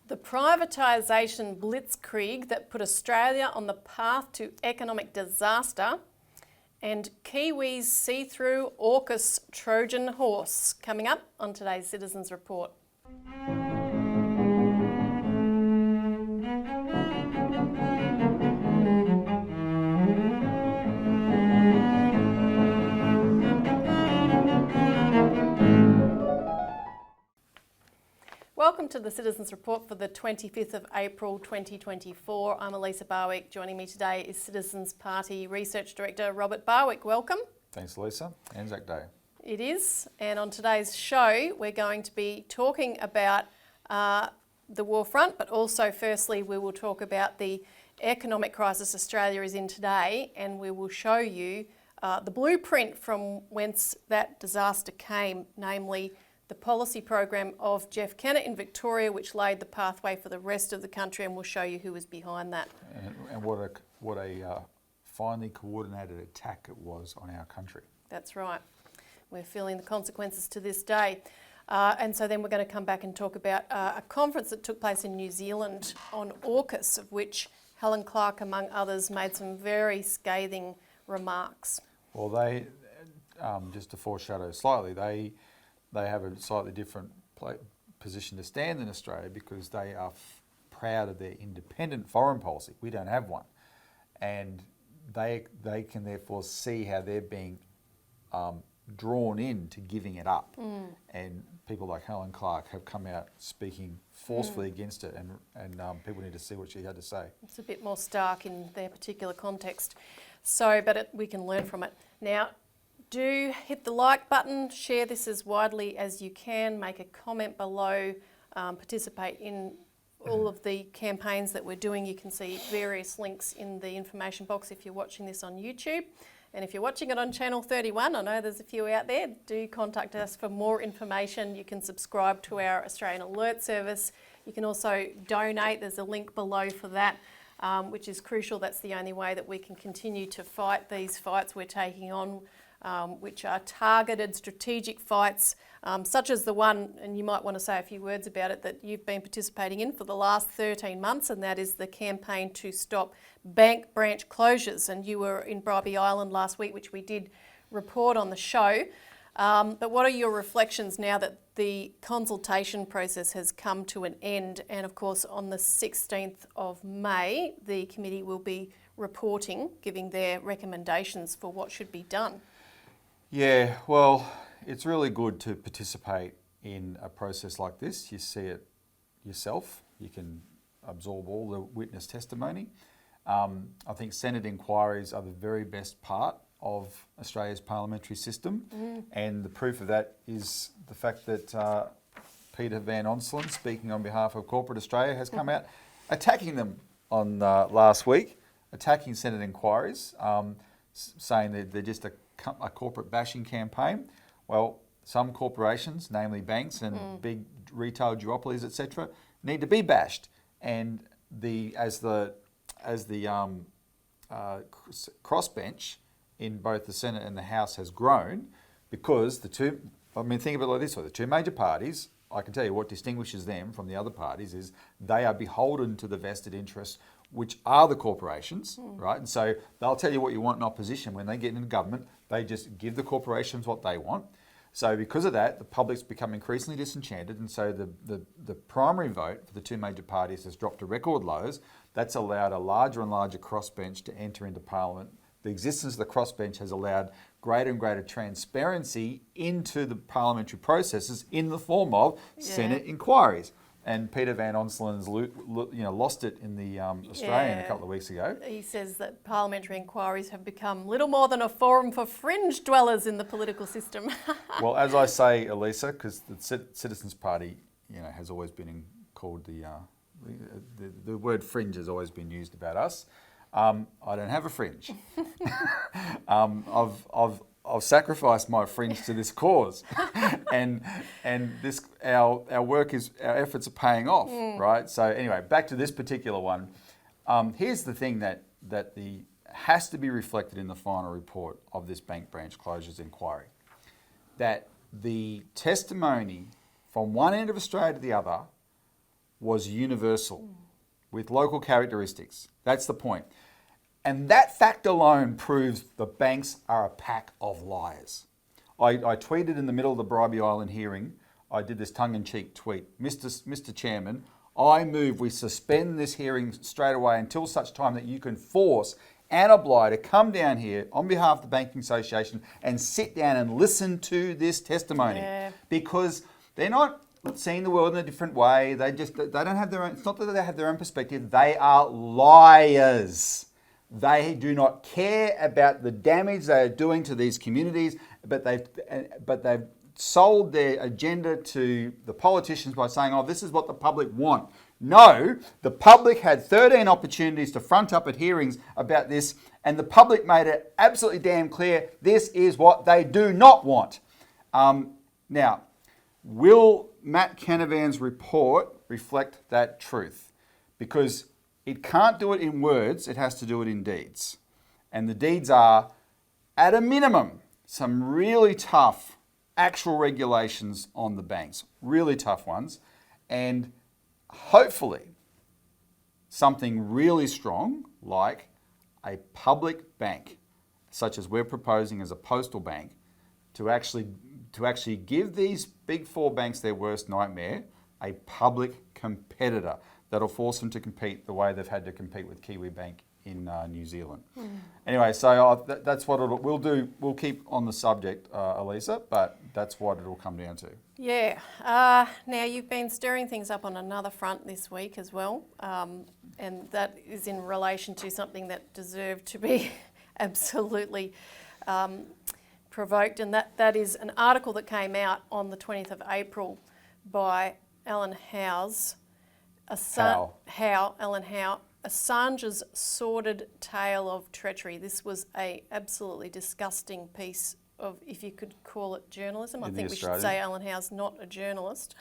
The privatisation blitzkrieg that put Australia on the path to economic disaster, and Kiwis see through AUKUS Trojan horse, coming up on today's Citizens Report. Welcome to the Citizens Report for the 25th of April 2024. I'm Elisa Barwick. Joining me today is Citizens Party Research Director Robert Barwick. Welcome. Thanks, Elisa. Anzac Day. It is. And on today's show, we're going to be talking about the war front, but also firstly, we will talk about the economic crisis Australia is in today, and we will show you the blueprint from whence that disaster came, namely the policy program of Jeff Kennett in Victoria, which laid the pathway for the rest of the country, and we'll show you who was behind that. And what a finely coordinated attack it was on our country. That's right. We're feeling the consequences to this day. And so then we're going to come back and talk about a conference that took place in New Zealand on AUKUS, of which Helen Clark, among others, made some very scathing remarks. Well, they, just to foreshadow slightly, they have a slightly different position to stand in Australia because they are proud of their independent foreign policy. We don't have one. And they can therefore see how they're being drawn into giving it up. And people like Helen Clark have come out speaking forcefully against it, and people need to see what she had to say. It's a bit more stark in their particular context. So, but we can learn from it. Now, do hit the like button, share this as widely as you can, make a comment below, participate in all of the campaigns that we're doing. You can see various links in the information box if you're watching this on YouTube. And if you're watching it on Channel 31, I know there's a few out there, do contact us for more information. You can subscribe to our Australian Alert Service. You can also donate, there's a link below for that, which is crucial. That's the only way that we can continue to fight these fights we're taking on, which are targeted strategic fights, such as the one, and you might want to say a few words about it, that you've been participating in for the last 13 months, and that is the campaign to stop bank branch closures. And you were in Bribie Island last week, which we did report on the show. But what are your reflections now that the consultation process has come to an end? And of course, on the 16th of May, the committee will be reporting, giving their recommendations for what should be done. Yeah, well, it's really good to participate in a process like this. You see it yourself. You can absorb all the witness testimony. I think Senate inquiries are the very best part of Australia's parliamentary system. And the proof of that is the fact that Peter Van Onselen, speaking on behalf of Corporate Australia, has come out attacking them on last week, attacking Senate inquiries, saying that they're just a corporate bashing campaign. Well, some corporations, namely banks and big retail duopolies, etc., need to be bashed. And as the crossbench in both the Senate and the House has grown, because think of it like this way: the two major parties, I can tell you what distinguishes them from the other parties is they are beholden to the vested interests, which are the corporations, right? And so they'll tell you what you want in opposition. When they get into government, they just give the corporations what they want. So because of that, the public's become increasingly disenchanted, and so the primary vote for the two major parties has dropped to record lows. That's allowed a larger and larger crossbench to enter into Parliament. The existence of the crossbench has allowed greater and greater transparency into the parliamentary processes in the form of Senate inquiries. And Peter Van Onselen's lost it in the Australian a couple of weeks ago. He says that parliamentary inquiries have become little more than a forum for fringe dwellers in the political system. Well, as I say, Elisa, because the Citizens Party, has always been called the word fringe has always been used about us. I don't have a fringe. I've sacrificed my fringe to this cause, and this our efforts are paying off, right? So anyway, back to this particular one. Here's the thing that has to be reflected in the final report of this bank branch closures inquiry, that the testimony from one end of Australia to the other was universal with local characteristics. That's the point. And that fact alone proves the banks are a pack of liars. I tweeted in the middle of the Bribey Island hearing, I did this tongue-in-cheek tweet, Mr. Chairman, I move we suspend this hearing straight away until such time that you can force Anna Bligh to come down here on behalf of the Banking Association and sit down and listen to this testimony. Yeah. Because they're not seeing the world in a different way. They don't have their own, it's not that they have their own perspective. They are liars. They do not care about the damage they are doing to these communities, but they've sold their agenda to the politicians by saying, oh, this is what the public want. No, the public had 13 opportunities to front up at hearings about this, and the public made it absolutely damn clear this is what they do not want. Now, will Matt Canavan's report reflect that truth? Because it can't do it in words, it has to do it in deeds. And the deeds are, at a minimum, some really tough actual regulations on the banks, really tough ones, and hopefully something really strong like a public bank, such as we're proposing as a postal bank, to actually give these big four banks their worst nightmare, a public competitor that'll force them to compete the way they've had to compete with Kiwi Bank in New Zealand. Anyway, so that's what we'll do. We'll keep on the subject, Elisa, but that's what it'll come down to. Yeah. Now, you've been stirring things up on another front this week as well, and that is in relation to something that deserved to be absolutely provoked, and that is an article that came out on the 20th of April by Alan Howe's Alan Howe, Assange's sordid tale of treachery. This was a absolutely disgusting piece of, if you could call it journalism. I think we should say Alan Howe's not a journalist.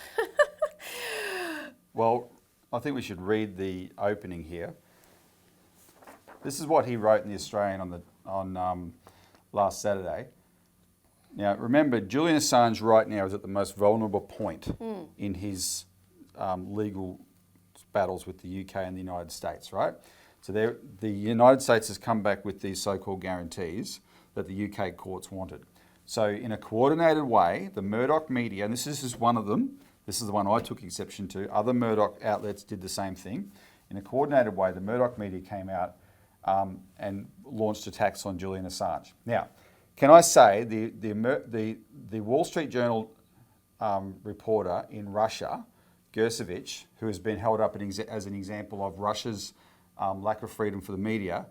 Well, I think we should read the opening here. This is what he wrote in the Australian on last Saturday. Now, remember, Julian Assange right now is at the most vulnerable point in his legal battles with the UK and the United States, right? So the United States has come back with these so-called guarantees that the UK courts wanted. So in a coordinated way, the Murdoch media, and this is one of them, this is the one I took exception to, other Murdoch outlets did the same thing. In a coordinated way, the Murdoch media came out and launched attacks on Julian Assange. Now, can I say the Wall Street Journal reporter in Russia, Gersevich, who has been held up as an example of Russia's lack of freedom for the media,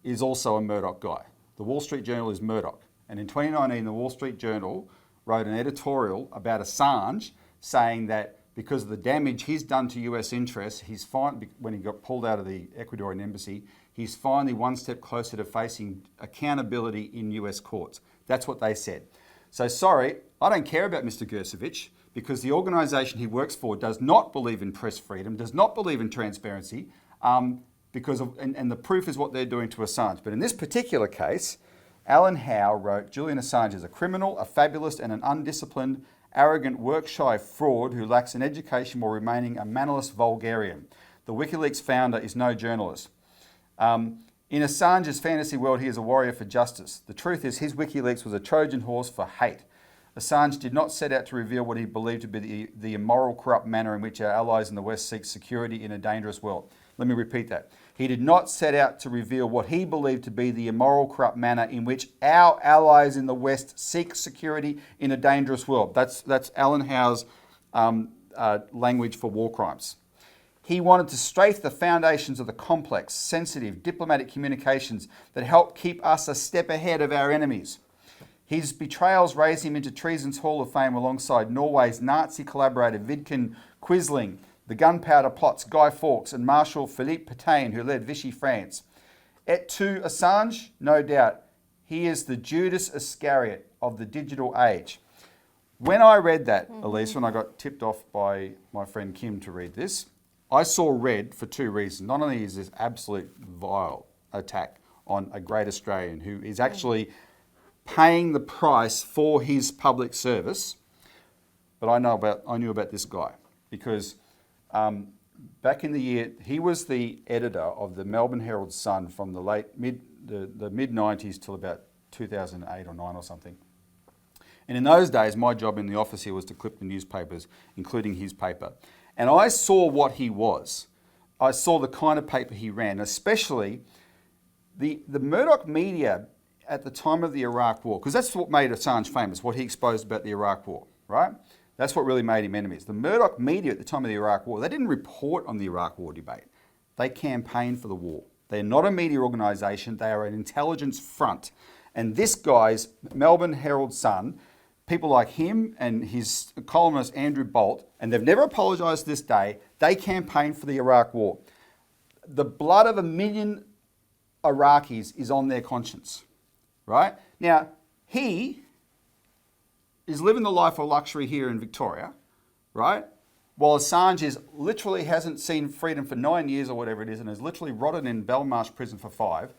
is also a Murdoch guy. The Wall Street Journal is Murdoch. And in 2019, the Wall Street Journal wrote an editorial about Assange saying that because of the damage he's done to US interests, when he got pulled out of the Ecuadorian embassy, he's finally one step closer to facing accountability in US courts. That's what they said. So sorry, I don't care about Mr. Gersevich, because the organisation he works for does not believe in press freedom, does not believe in transparency, and the proof is what they're doing to Assange. But in this particular case, Alan Howe wrote, Julian Assange is a criminal, a fabulist and an undisciplined, arrogant, work-shy fraud who lacks an education while remaining a mannerless vulgarian. The WikiLeaks founder is no journalist. In Assange's fantasy world, he is a warrior for justice. The truth is his WikiLeaks was a Trojan horse for hate. Assange did not set out to reveal what he believed to be the immoral, corrupt manner in which our allies in the West seek security in a dangerous world. Let me repeat that. He did not set out to reveal what he believed to be the immoral, corrupt manner in which our allies in the West seek security in a dangerous world. That's Alan Howe's language for war crimes. He wanted to strafe the foundations of the complex, sensitive, diplomatic communications that help keep us a step ahead of our enemies. His betrayals raised him into Treason's Hall of Fame alongside Norway's Nazi collaborator Vidkun Quisling, the gunpowder plots Guy Fawkes and Marshal Philippe Pétain, who led Vichy France. Et tu, Assange? No doubt. He is the Judas Iscariot of the digital age. When I read that, Elisa, and I got tipped off by my friend Kim to read this, I saw red for two reasons. Not only is this absolute vile attack on a great Australian who is actually paying the price for his public service, but I knew about this guy because back in the year, he was the editor of the Melbourne Herald Sun from the mid 90s till about 2008 or 9 or something. And in those days, my job in the office here was to clip the newspapers, including his paper. And I saw what he was. I saw the kind of paper he ran, especially the Murdoch media at the time of the Iraq War, because that's what made Assange famous, what he exposed about the Iraq War, right? That's what really made him enemies. The Murdoch media at the time of the Iraq War, they didn't report on the Iraq War debate. They campaigned for the war. They're not a media organisation, they are an intelligence front. And this guy's Melbourne Herald Sun, people like him and his columnist Andrew Bolt, and they've never apologised to this day, they campaigned for the Iraq War. The blood of 1 million Iraqis is on their conscience, right? Now, he is living the life of luxury here in Victoria, right? While Assange literally hasn't seen freedom for 9 years or whatever it is and is literally rotted in Belmarsh prison for 5.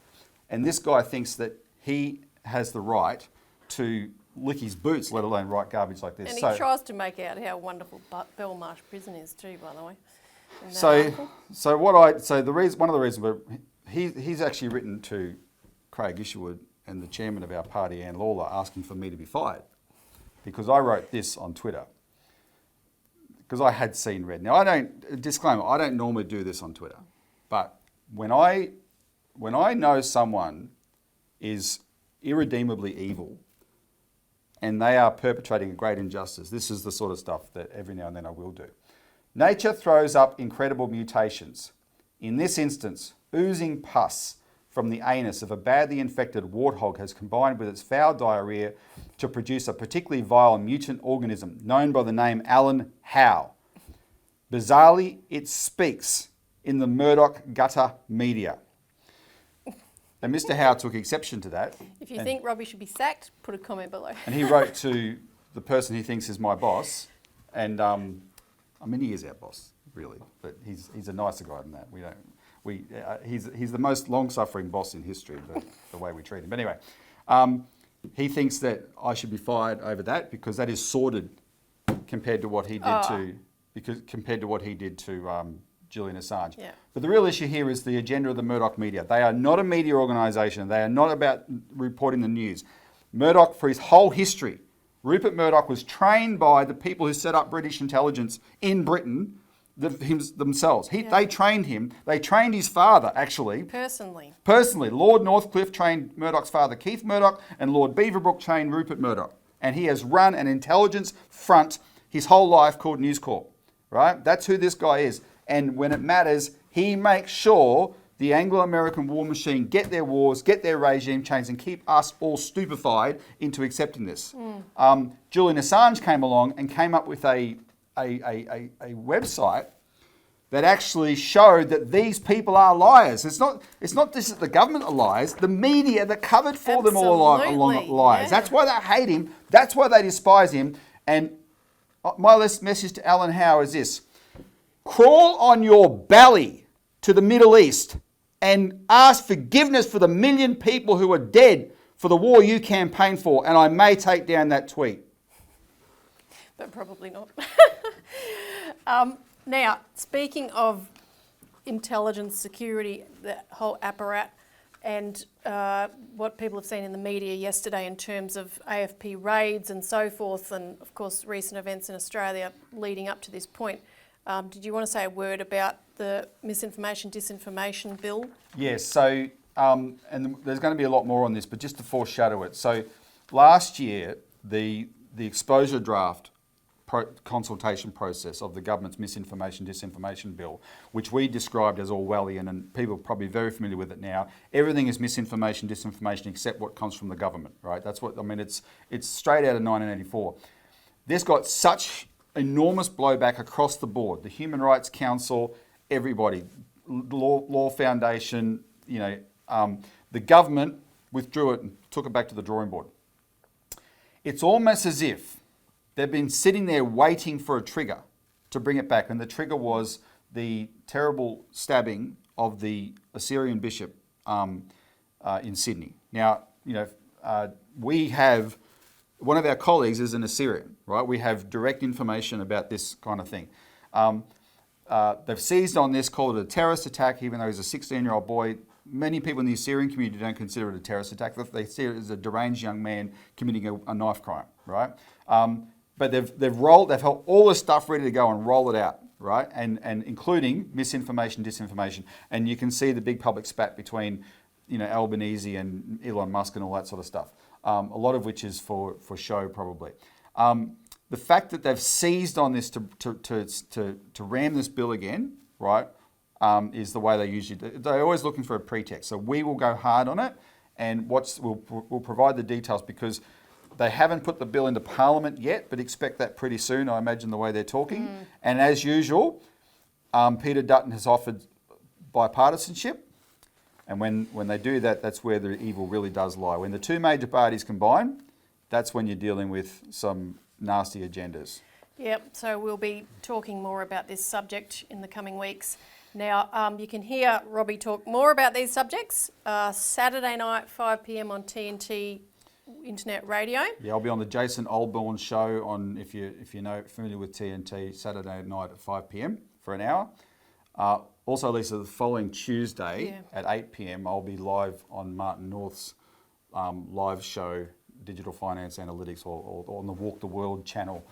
And this guy thinks that he has the right to lick his boots, let alone write garbage like this. And he tries to make out how wonderful Belmarsh prison is too, by the way. One of the reasons, but he's actually written to Craig Isherwood and the chairman of our party, Anne Lawler, asking for me to be fired because I wrote this on Twitter because I had seen red. Now, disclaimer, I don't normally do this on Twitter, but when I know someone is irredeemably evil and they are perpetrating a great injustice, this is the sort of stuff that every now and then I will do. Nature throws up incredible mutations. In this instance, oozing pus from the anus of a badly infected warthog has combined with its foul diarrhoea to produce a particularly vile mutant organism known by the name Alan Howe. Bizarrely, it speaks in the Murdoch gutter media. And Mr. Howe took exception to that. If you think Robbie should be sacked, put a comment below. And he wrote to the person he thinks is my boss, and he is our boss, really, but he's a nicer guy than that. He's the most long-suffering boss in history, the way we treat him. But anyway, he thinks that I should be fired over that because that is sordid compared to what he did to Julian Assange. Yeah. But the real issue here is the agenda of the Murdoch media. They are not a media organisation. They are not about reporting the news. Murdoch, for his whole history, Rupert Murdoch was trained by the people who set up British intelligence in Britain themselves. They trained him. They trained his father, actually. Personally. Lord Northcliffe trained Murdoch's father, Keith Murdoch, and Lord Beaverbrook trained Rupert Murdoch. And he has run an intelligence front his whole life called News Corp, right? That's who this guy is. And when it matters, he makes sure the Anglo-American war machine get their wars, get their regime change, and keep us all stupefied into accepting this. Julian Assange came along and came up with a website that actually showed that these people are liars. It's not just that the government are liars, the media that covered for them all are liars. Yeah. That's why they hate him. That's why they despise him. And my message to Alan Howe is this. Crawl on your belly to the Middle East and ask forgiveness for the 1 million people who are dead for the war you campaigned for, and I may take down that tweet. But probably not. Now, speaking of intelligence, security, the whole apparat, and what people have seen in the media yesterday in terms of AFP raids and so forth, and of course recent events in Australia leading up to this point, did you want to say a word about the misinformation, disinformation bill? Yes, so, and there's going to be a lot more on this, but just to foreshadow it. So last year, the exposure draft consultation process of the government's misinformation, disinformation bill, which we described as Orwellian, and people are probably very familiar with it now. Everything is misinformation, disinformation, except what comes from the government, right? That's what, it's straight out of 1984. This got such enormous blowback across the board. The Human Rights Council, everybody, Law Foundation, the government withdrew it and took it back to the drawing board. It's almost as if they've been sitting there waiting for a trigger to bring it back. And the trigger was the terrible stabbing of the Assyrian bishop in Sydney. Now, we have, one of our colleagues is an Assyrian, right? We have direct information about this kind of thing. they've seized on this, called it a terrorist attack, even though he's a 16-year-old boy. Many people in the Assyrian community don't consider it a terrorist attack. They see it as a deranged young man committing a knife crime, right? But they've held all this stuff ready to go and roll it out, right? And including misinformation, disinformation. And you can see the big public spat between, Albanese and Elon Musk and all that sort of stuff. A lot of which is for show, probably. The fact that they've seized on this to ram this bill again, right, is the way they usually do. They're always looking for a pretext. So we will go hard on it, and we'll provide the details, because they haven't put the bill into Parliament yet, but expect that pretty soon, I imagine, the way they're talking. And as usual, Peter Dutton has offered bipartisanship. And when they do that, that's where the evil really does lie. When the two major parties combine, that's when you're dealing with some nasty agendas. Yep, so we'll be talking more about this subject in the coming weeks. Now, you can hear Robbie talk more about these subjects Saturday night, 5 p.m. on TNT Internet Radio. Yeah, I'll be on the Jason Olborn show on, if you're familiar with TNT, Saturday night at 5 p.m. for an hour. Also, Lisa, the following Tuesday at 8 p.m, I'll be live on Martin North's live show, Digital Finance Analytics, or on the Walk the World channel.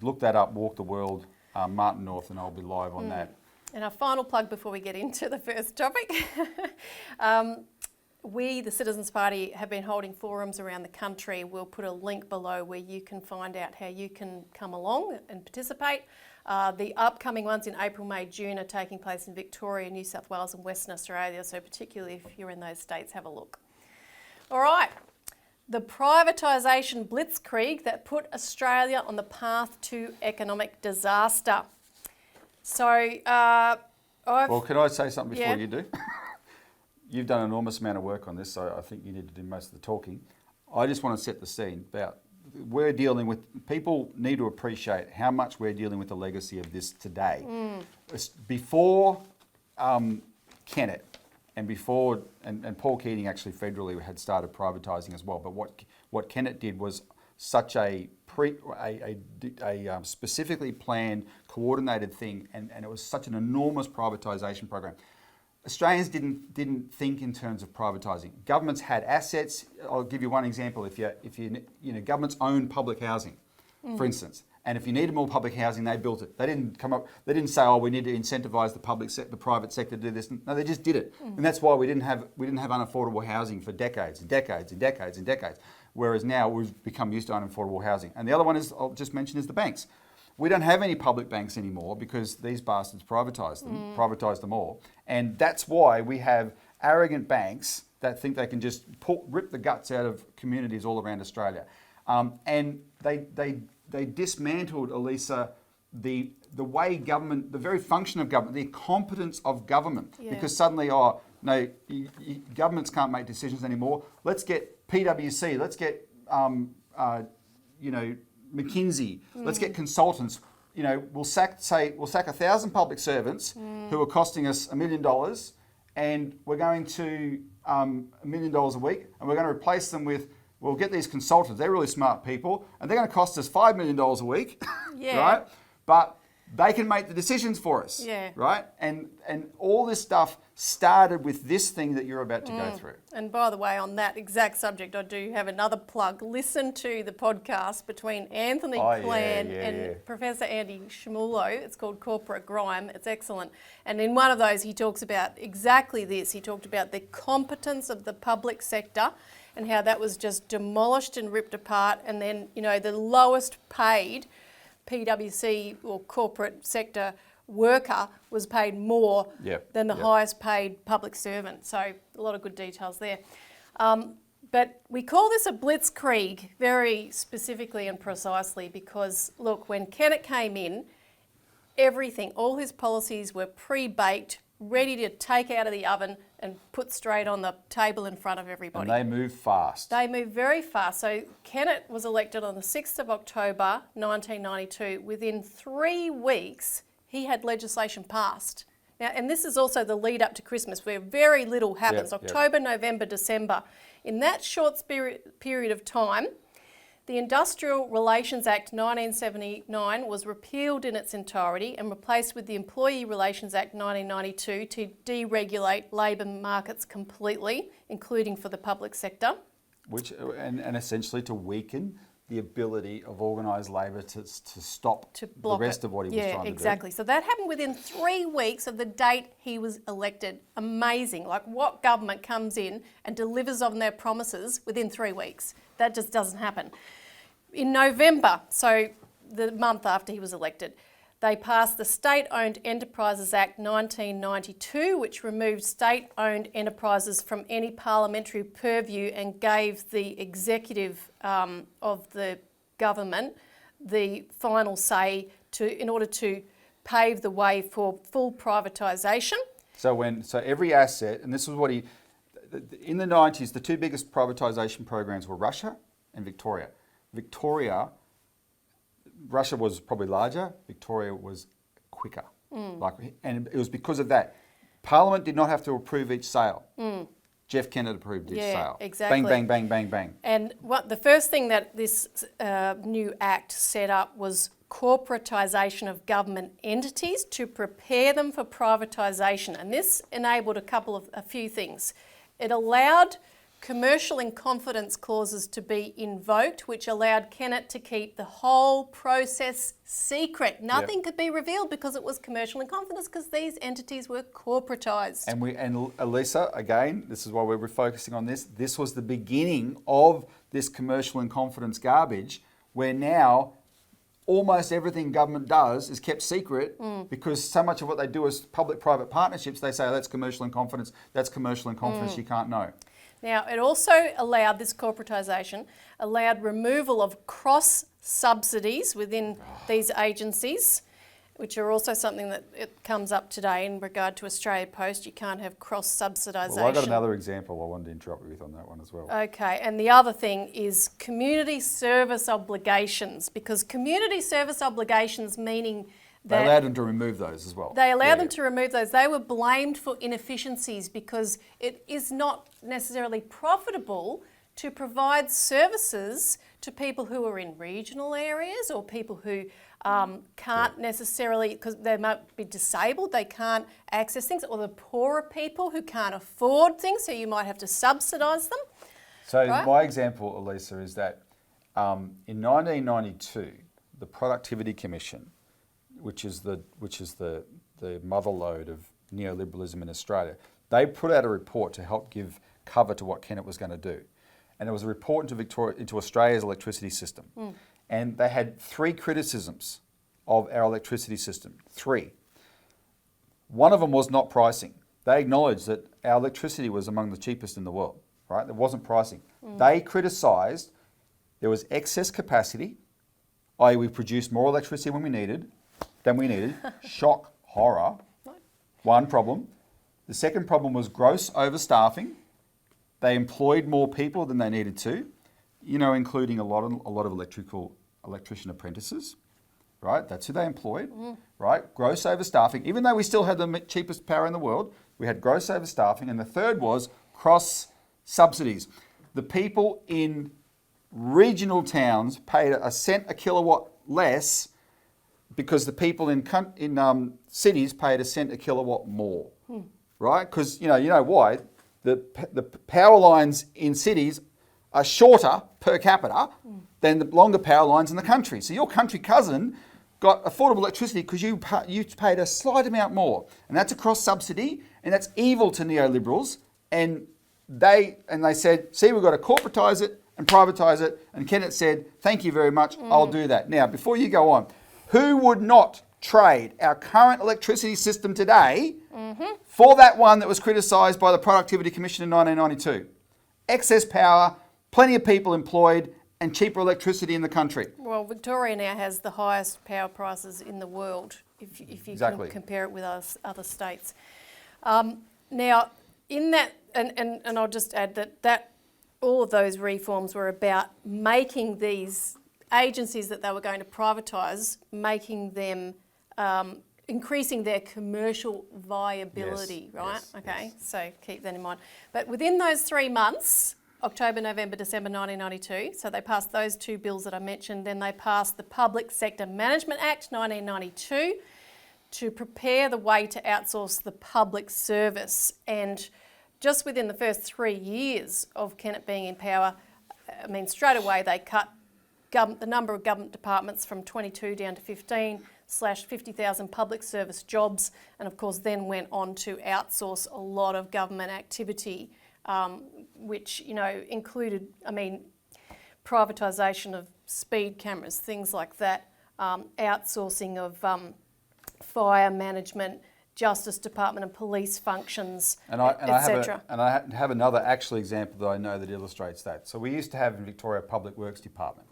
Look that up, Walk the World, Martin North, and I'll be live on that. And our final plug before we get into the first topic. We, the Citizens Party, have been holding forums around the country. We'll put a link below where you can find out how you can come along and participate. The upcoming ones in April, May, June are taking place in Victoria, New South Wales and Western Australia, so particularly if you're in those states, have a look. All right, the privatisation blitzkrieg that put Australia on the path to economic disaster. So, Well, can I say something before you do? You've done an enormous amount of work on this, so I think you need to do most of the talking. I just want to set the scene about we're dealing with, people need to appreciate how much we're dealing with the legacy of this today. Before Kennett and before, and Paul Keating actually federally had started privatising as well, but what Kennett did was such a specifically planned, coordinated thing, and it was such an enormous privatisation program. Australians didn't think in terms of privatising. Governments had assets. I'll give you one example. If governments own public housing, for instance, and if you needed more public housing, they built it. They didn't say, oh, we need to incentivise the private sector to do this. No, they just did it, and that's why we didn't have unaffordable housing for decades and decades and decades and decades. Whereas now we've become used to unaffordable housing. And the other one is, I'll just mention, is the banks. We don't have any public banks anymore because these bastards privatised them all. And that's why we have arrogant banks that think they can just rip the guts out of communities all around Australia. And they dismantled, Elisa, the way government, the very function of government, the competence of government. Yeah. Because suddenly, governments can't make decisions anymore. Let's get PwC, let's get, McKinsey, let's get consultants. We'll sack 1,000 public servants who are costing us $1 million, and we're going to $1 million a week, and we're going to replace them with, we'll get these consultants. They're really smart people, and they're going to cost us $5 million a week, right? But they can make the decisions for us, right? And all this stuff started with this thing that you're about to go through. And by the way, on that exact subject, I do have another plug. Listen to the podcast between Anthony Clan and Professor Andy Shmulo. It's called Corporate Grime. It's excellent. And in one of those, he talks about exactly this. He talked about the competence of the public sector and how that was just demolished and ripped apart. And then, the lowest paid PwC or corporate sector worker was paid more than the highest paid public servant. So a lot of good details there. But we call this a blitzkrieg very specifically and precisely because, look, when Kennett came in, everything, all his policies were pre-baked, ready to take out of the oven and put straight on the table in front of everybody. And they move fast. They move very fast. So Kennett was elected on the 6th of October 1992. Within 3 weeks, he had legislation passed. Now, and this is also the lead up to Christmas where very little happens, October, November, December. In that short period of time, The Industrial Relations Act 1979 was repealed in its entirety and replaced with the Employee Relations Act 1992 to deregulate labour markets completely, including for the public sector. And essentially to weaken the ability of organised labour to stop To the block rest it. of what he was trying to do. Yeah, exactly. So that happened within 3 weeks of the date he was elected. Amazing. Like, what government comes in and delivers on their promises within 3 weeks? That just doesn't happen. In November, so the month after he was elected, they passed the State-Owned Enterprises Act 1992, which removed state-owned enterprises from any parliamentary purview and gave the executive of the government the final say in order to pave the way for full privatisation. So every asset, and this was what in the 90s, the two biggest privatisation programs were Russia and Victoria. Russia was probably larger, Victoria was quicker. And it was because of that. Parliament did not have to approve each sale. Jeff Kennett approved each sale. Exactly. Bang, bang, bang, bang, bang. And the first thing that this new act set up was corporatisation of government entities to prepare them for privatisation. And this enabled a few things. It allowed commercial in confidence clauses to be invoked, which allowed Kennett to keep the whole process secret. Nothing could be revealed because it was commercial in confidence, because these entities were corporatised. And Elisa, again, this is why we're focusing on this. This was the beginning of this commercial in confidence garbage, where now almost everything government does is kept secret because so much of what they do is public-private partnerships. They say, oh, that's commercial in confidence, that's commercial in confidence, you can't know. Now, it also allowed, this corporatisation, allowed removal of cross-subsidies within these agencies, which are also something that it comes up today in regard to Australia Post. You can't have cross-subsidisation. Well, I got another example I wanted to interrupt you with on that one as well. Okay, and the other thing is community service obligations, because community service obligations meaning they allowed them to remove those as well. They allowed them to remove those. They were blamed for inefficiencies because it is not necessarily profitable to provide services to people who are in regional areas or people who can't necessarily, because they might be disabled, they can't access things, or the poorer people who can't afford things, so you might have to subsidise them. So my example, Elisa, is that in 1992, the Productivity Commission, which is the motherlode of neoliberalism in Australia, they put out a report to help give cover to what Kennett was going to do. And it was a report into Australia's electricity system. And they had 3 criticisms of our electricity system. 3. One of them was not pricing. They acknowledged that our electricity was among the cheapest in the world, right? There wasn't pricing. They criticised there was excess capacity, i.e. we produced more electricity than we needed. Shock, horror. One problem. The second problem was gross overstaffing. They employed more people than they needed to, including a lot of electrician apprentices, right? That's who they employed, right? Gross overstaffing. Even though we still had the cheapest power in the world, we had gross overstaffing. And the third was cross subsidies. The people in regional towns paid a cent a kilowatt less because the people in cities paid a cent a kilowatt more, right? Because you know why? The power lines in cities are shorter per capita than the longer power lines in the country. So your country cousin got affordable electricity because you paid a slight amount more, and that's a cross subsidy, and that's evil to neoliberals. And they said, see, we've got to corporatise it and privatise it. And Kennett said, thank you very much, I'll do that. Now, before you go on, who would not trade our current electricity system today for that one that was criticised by the Productivity Commission in 1992? Excess power, plenty of people employed, and cheaper electricity in the country. Well, Victoria now has the highest power prices in the world, if you can compare it with other states. Now, in that, and I'll just add that all of those reforms were about making these agencies that they were going to privatise, making them, increasing their commercial viability, right? Yes, okay, yes. so keep that in mind. But within those 3 months October, November, December 1992. So they passed those two bills that I mentioned. Then they passed the Public Sector Management Act 1992 to prepare the way to outsource the public service. And just within the first 3 years of Kennett being in power, I mean, straight away they cut the number of government departments from 22 down to 15, slashed 50,000 public service jobs, and of course then went on to outsource a lot of government activity, which, you know, included, I mean, privatisation of speed cameras, things like that, outsourcing of fire management, Justice Department and police functions, etc. I have another actual example that I know that illustrates that. So we used to have in Victoria a Public Works Department,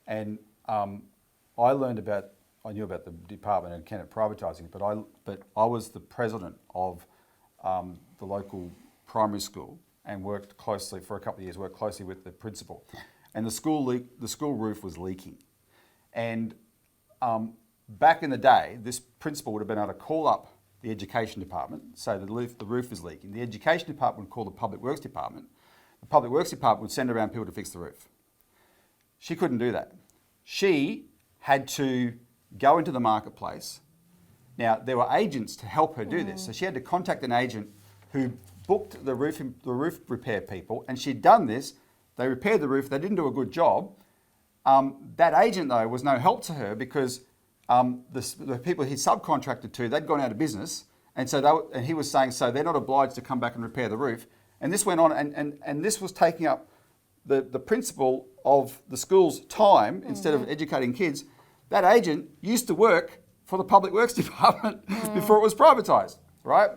and I knew about the department and Kennett privatising it, but I was the president of the local primary school and worked closely for a couple of years. Worked closely with the principal, and the school roof was leaking, and back in the day, this principal would have been able to call up the education department, say the roof is leaking. The education department would call the Public Works Department. The Public Works Department would send around people to fix the roof. She couldn't do that. She had to go into the marketplace. Now, there were agents to help her do this. So she had to contact an agent who booked the roof repair people, and she'd done this. They repaired the roof. They didn't do a good job. That agent, though, was no help to her because the people he subcontracted to, they'd gone out of business, and so he was saying, so they're not obliged to come back and repair the roof. And this went on, and this was taking up the principle of the school's time instead of educating kids. That agent used to work for the Public Works Department before it was privatised, right?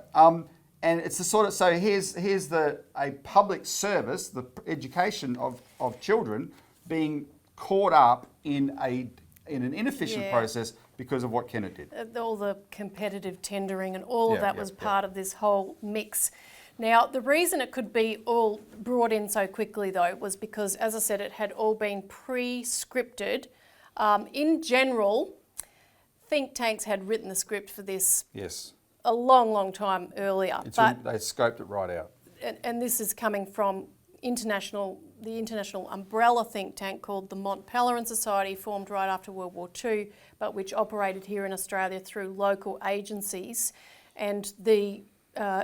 And it's the sort of, so here's a public service, the education of children being caught up in an inefficient process because of what Kennett did. All the competitive tendering and all of that was part of this whole mix. Now, the reason it could be all brought in so quickly, though, was because, as I said, it had all been pre-scripted. In general, think tanks had written the script for this a long, long time earlier. They scoped it right out. And this is coming from the international umbrella think tank called the Mont Pelerin Society, formed right after World War II, but which operated here in Australia through local agencies. And the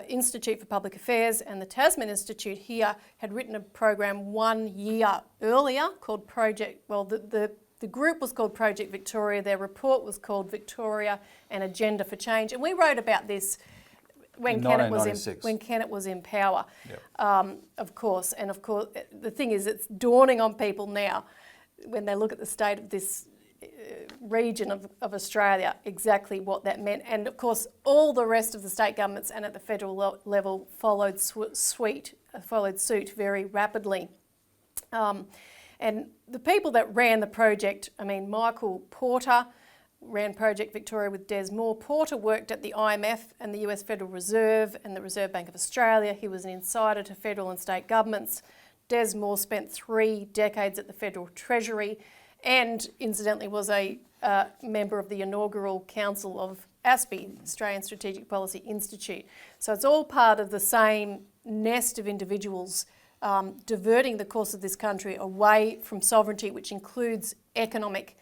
Institute for Public Affairs and the Tasman Institute here had written a program 1 year earlier called the group was called Project Victoria. Their report was called Victoria, an Agenda for Change. And we wrote about this when Kennett was in power, of course. And of course, the thing is, it's dawning on people now when they look at the state of this region of Australia, exactly what that meant. And of course, all the rest of the state governments and at the federal level followed suit very rapidly. And the people that ran the project, I mean, Michael Porter ran Project Victoria with Des Moore. Porter worked at the IMF and the US Federal Reserve and the Reserve Bank of Australia. He was an insider to federal and state governments. Des Moore spent 3 decades at the Federal Treasury and incidentally was a member of the inaugural council of ASPI, Australian Strategic Policy Institute. So it's all part of the same nest of individuals diverting the course of this country away from sovereignty, which includes economic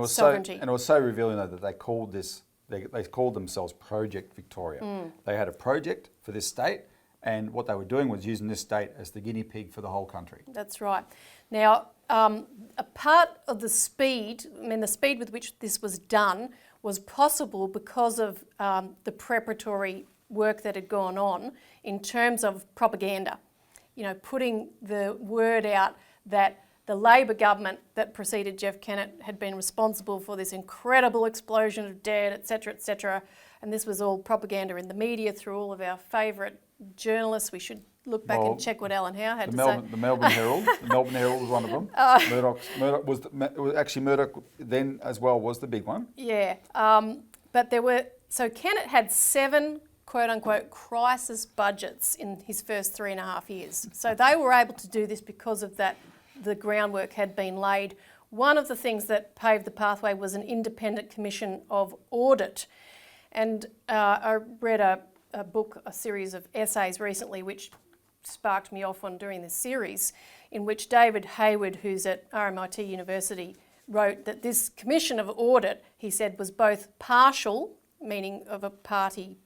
sovereignty. And it was so revealing though that they called themselves Project Victoria. They had a project for this state, and what they were doing was using this state as the guinea pig for the whole country. That's right. Now, a part of the speed, the speed with which this was done was possible because of the preparatory work that had gone on in terms of propaganda. You know, putting the word out that the Labor government that preceded Jeff Kennett had been responsible for this incredible explosion of debt, etc., and this was all propaganda in the media through all of our favourite journalists. We should look back and check what Alan Howe had to say. The Melbourne Herald. The Melbourne Herald was one of them. Murdoch then as well was the big one. Yeah, but so Kennett had 7 quote-unquote crisis budgets in his first 3.5 years. So they were able to do this because of that. The groundwork had been laid. One of the things that paved the pathway was an independent commission of audit. And I read a series of essays recently which sparked me off on doing this series, in which David Hayward, who's at RMIT University, wrote that this commission of audit, he said, was both partial, meaning of a party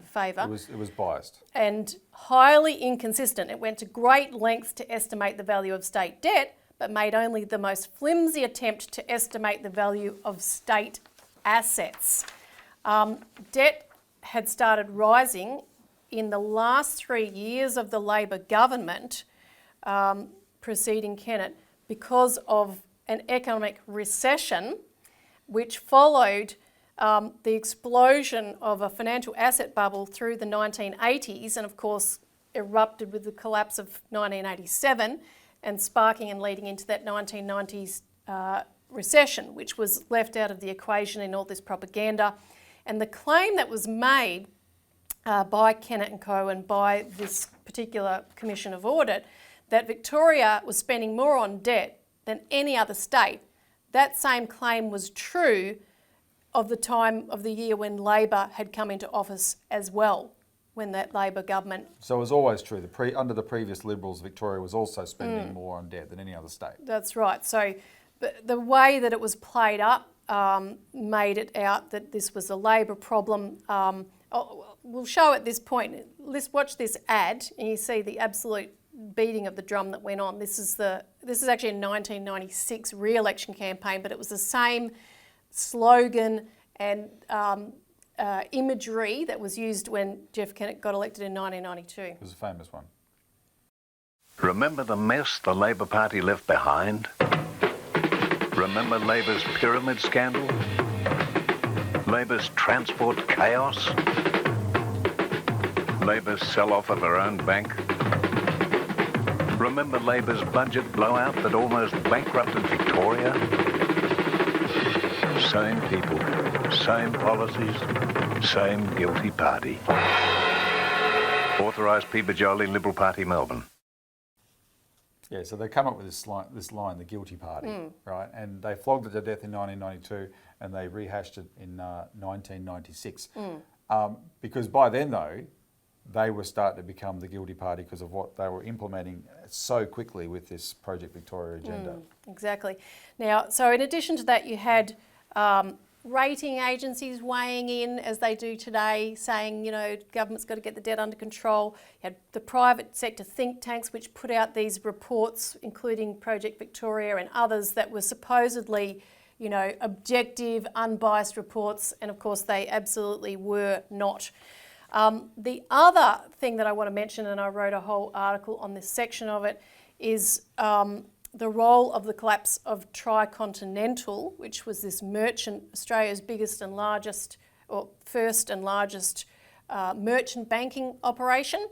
favour. It was biased. And highly inconsistent. It went to great lengths to estimate the value of state debt, but made only the most flimsy attempt to estimate the value of state assets. Debt had started rising in the last 3 years of the Labor government preceding Kennett because of an economic recession which followed the explosion of a financial asset bubble through the 1980s and of course erupted with the collapse of 1987 and sparking and leading into that 1990s recession, which was left out of the equation in all this propaganda. And the claim that was made by Kennett and Co and by this particular Commission of Audit that Victoria was spending more on debt than any other state, that same claim was true of the time of the year when Labor had come into office as well, when that Labor government... So it was always true. Under the previous Liberals, Victoria was also spending more on debt than any other state. That's right. So the way that it was played up made it out that this was a Labor problem. We'll show at this point. Let's watch this ad and you see the absolute beating of the drum that went on. This is actually a 1996 re-election campaign, but it was the same slogan and imagery that was used when Jeff Kennett got elected in 1992. It was a famous one. Remember the mess the Labor Party left behind? Remember Labor's pyramid scandal? Labor's transport chaos? Labor's sell-off of their own bank? Remember Labor's budget blowout that almost bankrupted Victoria? Same people, same policies, same guilty party. Authorised P. Bajoli, Liberal Party, Melbourne. Yeah, so they come up with this line, the guilty party, right? And they flogged it to death in 1992 and they rehashed it in 1996. Because by then, though, they were starting to become the guilty party because of what they were implementing so quickly with this Project Victoria agenda. Exactly. Now, so in addition to that, you had rating agencies weighing in, as they do today, saying, you know, government's got to get the debt under control. You had the private sector think tanks which put out these reports, including Project Victoria and others that were supposedly, you know, objective, unbiased reports, and of course they absolutely were not. The other thing that I want to mention, and I wrote a whole article on this section of it, is the role of the collapse of Tricontinental, which was this merchant, Australia's biggest and largest, or first and largest merchant banking operation,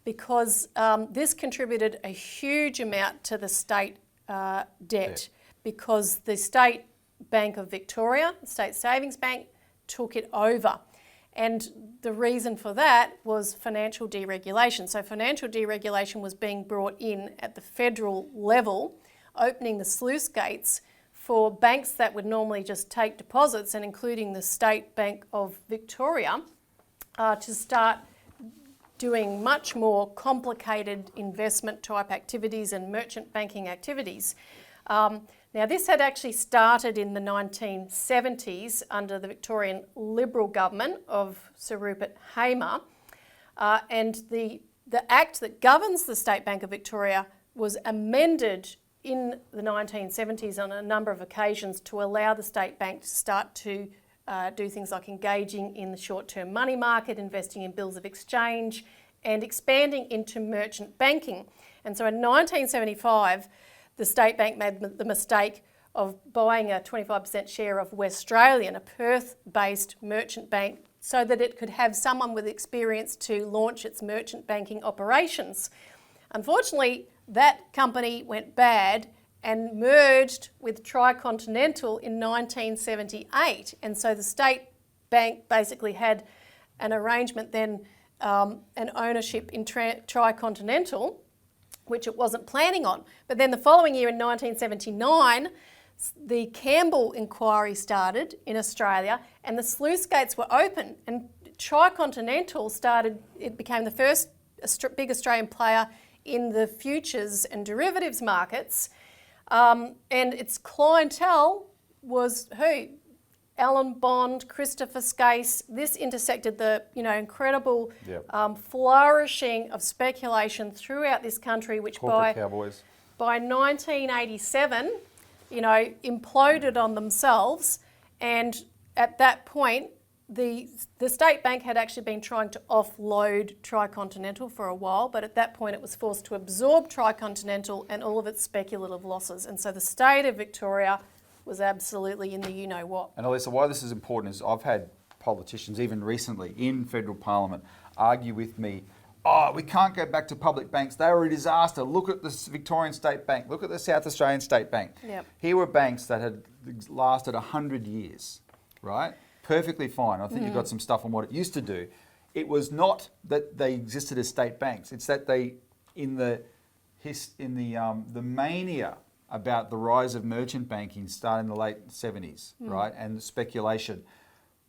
because this contributed a huge amount to the state debt, because the State Bank of Victoria, the State Savings Bank, took it over. And the reason for that was financial deregulation. So financial deregulation was being brought in at the federal level, opening the sluice gates for banks that would normally just take deposits, and including the State Bank of Victoria, to start doing much more complicated investment type activities and merchant banking activities. Now this had actually started in the 1970s under the Victorian Liberal government of Sir Rupert Hamer, and the act that governs the State Bank of Victoria was amended in the 1970s on a number of occasions to allow the State Bank to start to do things like engaging in the short-term money market, investing in bills of exchange, and expanding into merchant banking. And so in 1975, the State Bank made the mistake of buying a 25% share of Westralian, a Perth-based merchant bank, so that it could have someone with experience to launch its merchant banking operations. Unfortunately, that company went bad and merged with Tricontinental in 1978. And so the State Bank basically had an arrangement then, an ownership in Tricontinental, which it wasn't planning on. But then the following year in 1979, the Campbell inquiry started in Australia and the sluice gates were open, and Tricontinental started, it became the first big Australian player in the futures and derivatives markets, and its clientele was who? Alan Bond, Christopher Skase. This intersected the incredible flourishing of speculation throughout this country, which Corporate cowboys. by 1987, imploded on themselves. And at that point, the State Bank had actually been trying to offload Tricontinental for a while, but at that point it was forced to absorb Tricontinental and all of its speculative losses. And so the state of Victoria was absolutely in the you-know-what. And Elisa, why this is important is I've had politicians, even recently in federal parliament, argue with me, we can't go back to public banks. They were a disaster. Look at the Victorian State Bank. Look at the South Australian State Bank. Yep. Here were banks that had lasted 100 years, right? Perfectly fine. I think you've got some stuff on what it used to do. It was not that they existed as state banks. It's that they, in the mania about the rise of merchant banking starting in the late 70s, right, and the speculation,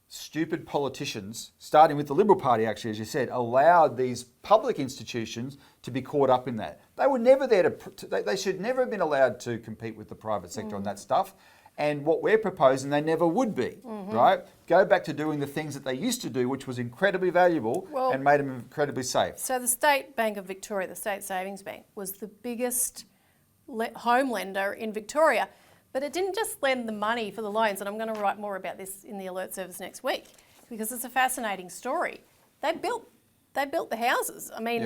stupid politicians, starting with the Liberal Party actually, as you said, allowed these public institutions to be caught up in that. They were never there they should never have been allowed to compete with the private sector on that stuff. And what we're proposing, they never would be, right? Go back to doing the things that they used to do, which was incredibly valuable and made them incredibly safe. So the State Bank of Victoria, the State Savings Bank, was the biggest home lender in Victoria. But it didn't just lend the money for the loans, and I'm going to write more about this in the alert service next week because it's a fascinating story. They built the houses. I mean,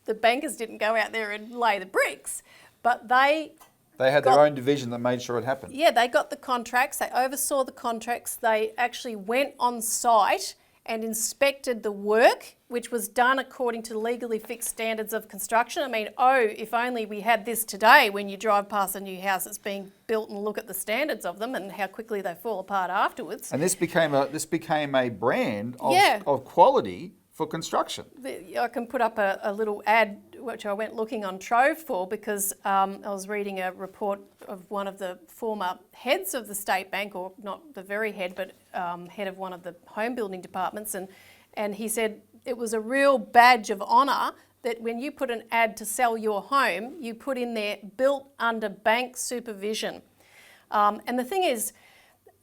the bankers didn't go out there and lay the bricks, but they had their own division that made sure it happened. Yeah, they got the contracts, they oversaw the contracts, they actually went on site and inspected the work, which was done according to legally fixed standards of construction. I mean, if only we had this today when you drive past a new house that's being built and look at the standards of them and how quickly they fall apart afterwards. And this became a brand of quality for construction. I can put up a little ad which I went looking on Trove for because I was reading a report of one of the former heads of the State Bank, or not the very head, but head of one of the home building departments, and he said it was a real badge of honour that when you put an ad to sell your home, you put in there built under bank supervision. And the thing is,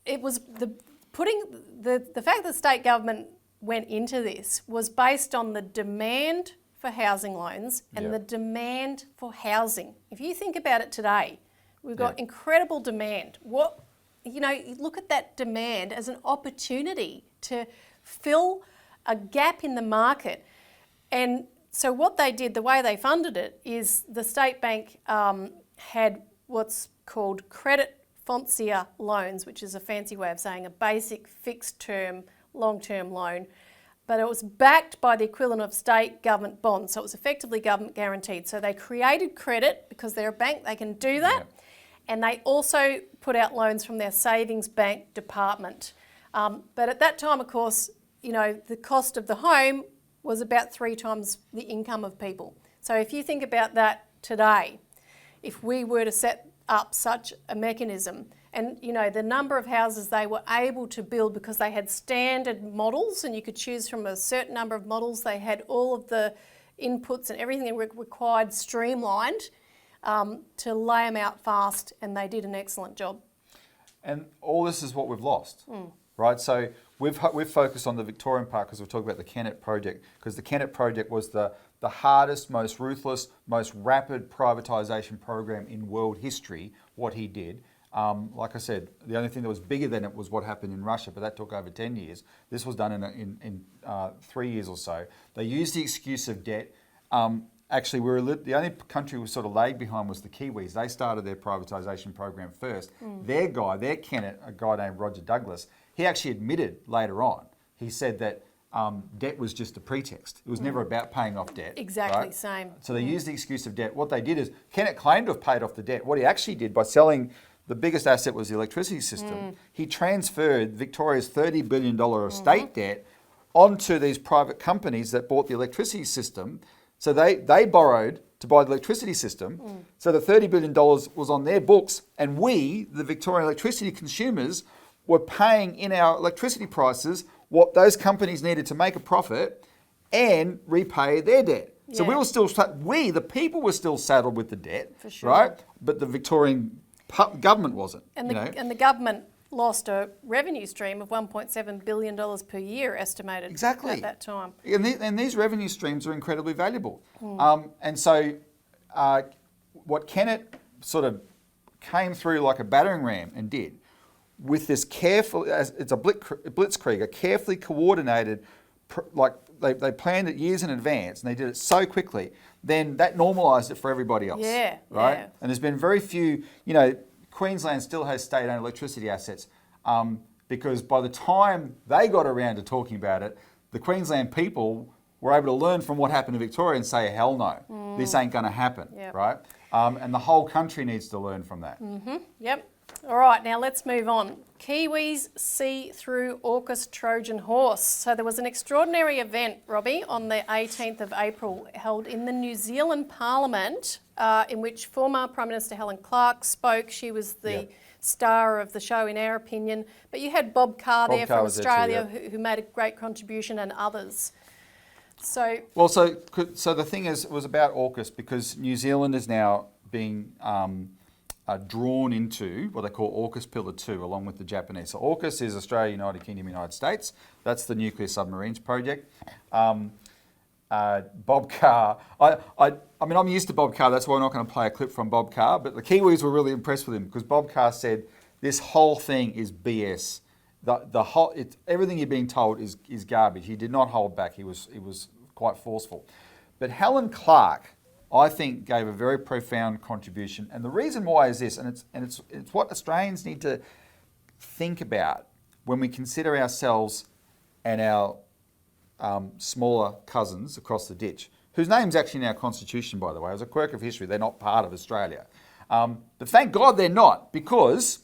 it was the fact that the state government went into this was based on the demand for housing loans and the demand for housing. If you think about it today, we've got incredible demand. You look at that demand as an opportunity to fill a gap in the market. And so what they did, the way they funded it, is the State Bank had what's called credit foncier loans, which is a fancy way of saying a basic fixed term, long-term loan. But it was backed by the equivalent of state government bonds. So it was effectively government guaranteed. So they created credit because they're a bank, they can do that. Yeah. And they also put out loans from their savings bank department. But at that time, of course, the cost of the home was about 3 times the income of people. So if you think about that today, if we were to set up such a mechanism, and the number of houses they were able to build because they had standard models and you could choose from a certain number of models. They had all of the inputs and everything required streamlined to lay them out fast, and they did an excellent job. And all this is what we've lost, right? So we've focused on the Victorian part because we've talked about the Kennett project, because the Kennett project was the hardest, most ruthless, most rapid privatisation program in world history, what he did. Like I said, the only thing that was bigger than it was what happened in Russia, but that took over 10 years. This was done in 3 years or so. They used the excuse of debt. Actually, the only country who was sort of lagged behind was the Kiwis. They started their privatisation program first. Their Kennett, a guy named Roger Douglas, he actually admitted later on, he said that debt was just a pretext. It was never about paying off debt. Exactly, right? Same. So they used the excuse of debt. What they did is, Kennett claimed to have paid off the debt. What he actually did by selling, the biggest asset was the electricity system. He transferred Victoria's $30 billion of state debt onto these private companies that bought the electricity system. So they borrowed to buy the electricity system. So the $30 billion was on their books, and we, the Victorian electricity consumers, were paying in our electricity prices what those companies needed to make a profit and repay their debt. So Yeah. the people were still saddled with the debt, For sure. right? But the Victorian government wasn't. And you know? the government lost a revenue stream of $1.7 billion per year estimated Exactly. at that time. And these revenue streams are incredibly valuable. And so what Kennett sort of came through like a battering ram and did with this it's a blitzkrieg, a carefully coordinated, they planned it years in advance and they did it so quickly, then that normalised it for everybody else. Yeah, right? yeah. And there's been very few, Queensland still has state-owned electricity assets because by the time they got around to talking about it, the Queensland people were able to learn from what happened to Victoria and say, hell no, this ain't going to happen, Yep. right? And the whole country needs to learn from that. Yep. All right, now let's move on. Kiwis see through AUKUS Trojan horse. So there was an extraordinary event, Robbie, on the 18th of April held in the New Zealand Parliament in which former Prime Minister Helen Clark spoke. She was the star of the show in our opinion. But you had Bob Carr there from was there too, Australia yeah. who made a great contribution and others. So Well, so the thing is, it was about AUKUS because New Zealand is now being drawn into what they call AUKUS Pillar 2 along with the Japanese. So AUKUS is Australia, United Kingdom, United States. That's the nuclear submarines project. Bob Carr, I mean, I'm used to Bob Carr, that's why I'm not going to play a clip from Bob Carr, but the Kiwis were really impressed with him because Bob Carr said, this whole thing is BS. Everything you're being told is garbage. He did not hold back. He was quite forceful. But Helen Clark, I think, gave a very profound contribution, and the reason why is this, and it's what Australians need to think about when we consider ourselves and our smaller cousins across the ditch, whose name's actually in our constitution, by the way. As a quirk of history, they're not part of Australia, but thank God they're not, because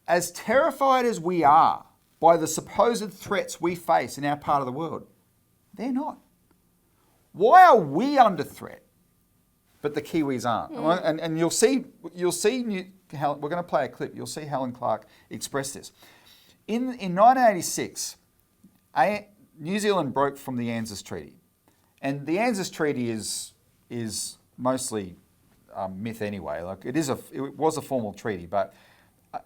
as terrified as we are by the supposed threats we face in our part of the world, they're not. Why are we under threat, but the Kiwis aren't? And you'll see. We're going to play a clip. You'll see Helen Clark express this. In 1986, New Zealand broke from the Anzus Treaty, and the Anzus Treaty is mostly myth anyway. Like it was a formal treaty, but